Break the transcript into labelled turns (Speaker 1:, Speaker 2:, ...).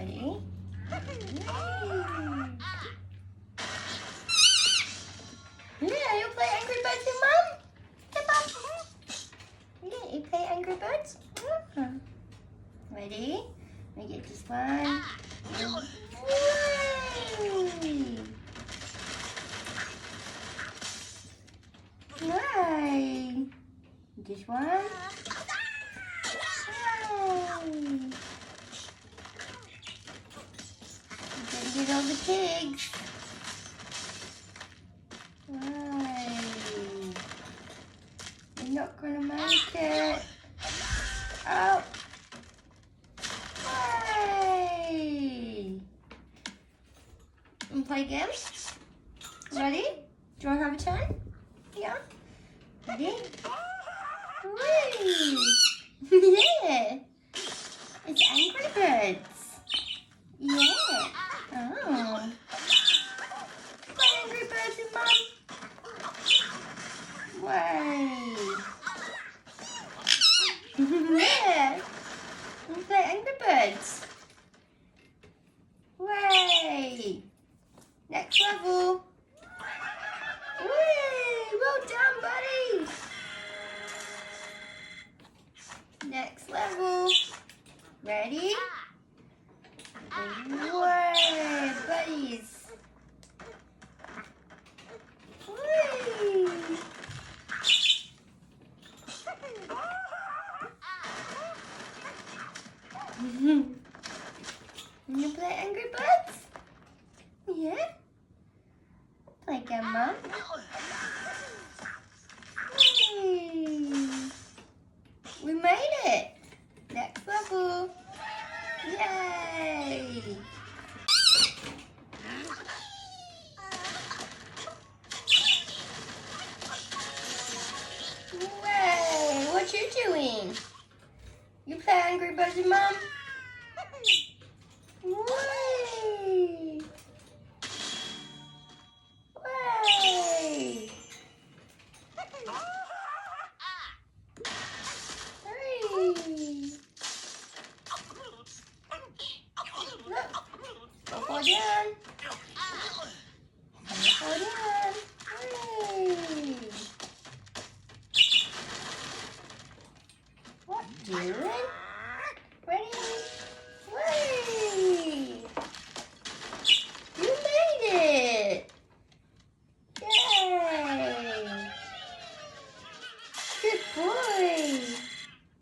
Speaker 1: Ready? Yeah, you play Angry Birds with Mum? Come on. Yeah, you play Angry Birds? Ready? Let me get this one. Yay! This one. Yay! Gotta get all the pigs. Yay! You're not gonna make it. Oh! Yay! And play again? Ready? Do you want to have a turn? Yeah? Ready? Whee! Yeah! It's Angry Birds. Yeah. Oh. Play Angry Birds with Mum. Way. Yeah. We play Angry Birds. Way. Next level. Way. Well done, buddy. Next level. Ready? Way, buddies. Whee! You play Angry Birds? Yeah? Play again, Mum. Whee! We made it! Next level. Yay! Way! What you doing? You play Angry Birds with Mum? Way! Way! Hey! Look! Don't fall down! Don't fall down! Hey! What doing?